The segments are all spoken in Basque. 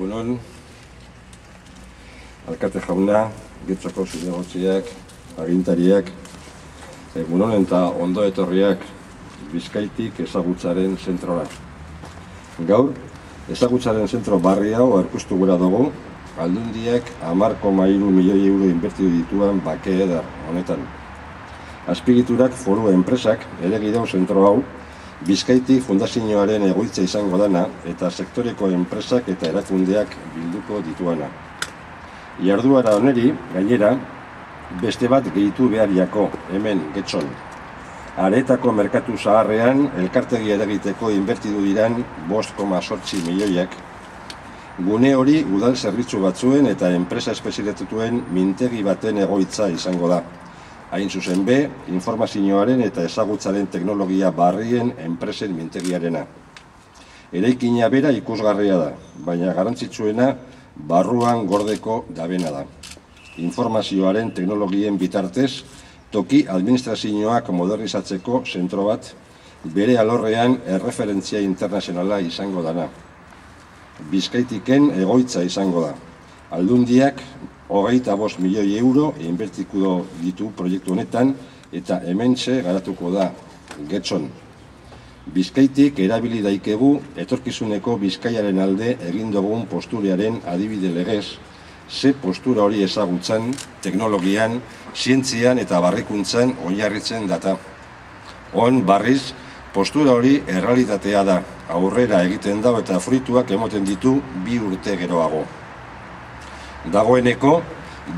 Egunon, alkate jauna, Getxoko zinegotziak, agintariak, egunon eta ondo etorriak Bizkaitik ezagutzaren zentrora. Gaur, ezagutzaren zentro barri hau aurkeztu gura dugu, Aldundiak 10,3 milioi euro inbertitu dituan bake edar honetan. Azpigiturak foru enpresak elegidau zentro hau, Bizkaitik fundazioaren egoitza izango dana eta sektoreko enpresak eta erakundeak bilduko dituana. Jarduera honeri, gainera, beste bat gehitu behariako, hemen, Getxon. Aretako merkatu zaharrean, elkartegi eragiteko inbertitu diran 5,8 milioiak. Gune hori udal zerbitzu batzuen eta enpresa espezializatuen mintegi baten egoitza izango da. Hain zuzen be, informazioaren eta ezagutzaren teknologia barrien enpresen mintegiarena. Eraikina bera ikusgarria da, baina garrantzitsuena barruan gordeko dabena da. Informazioaren teknologien bitartez, toki administrazioak modernizatzeko zentro bat, bere alorrean erreferentzia internazionala izango dana. Bizkaitiken egoitza izango da. Aldundiak 25 milioi euro inbertituko ditu proiektu honetan eta hementxe garatuko da, Getxon. Bizkaitik erabili daikegu etorkizuneko Bizkaiaren alde egin dugun posturiaren adibide legez, ze postura hori ezagutzan, teknologian, zientzian eta barrikuntzan oinarritzen data. On barriz, postura hori errealitatea da, aurrera egiten da eta fruituak emoten ditu 2 urte geroago. Dagoeneko,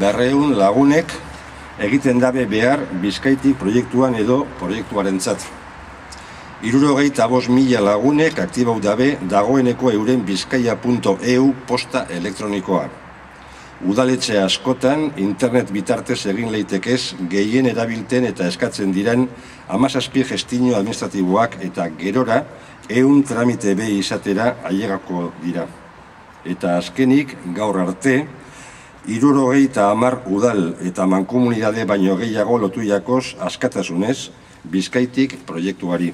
200 lagunek egiten dabe behar Bizkaitik proiektuan edo proiektuarentzat. 75.000 lagunek aktibau dabe dagoeneko euren bizkaia.eu posta elektronikoa. Udaletxe askotan internet bitartez egin leitekez gehien erabilten eta eskatzen diran 17 gestio administratiboak eta gerora 100 tramite be izatera ailegako dira. Eta azkenik gaur arte, 70 udal eta mankomunidade baino gehiago lotu jakoz askatasunez Bizkaitik proiektuari.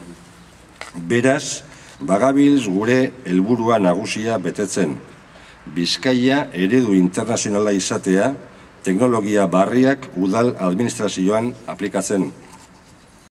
Beraz, bagabilz gure helburua nagusia betetzen. Bizkaia eredu internazionala izatea, teknologia barriak udal administrazioan aplikatzen.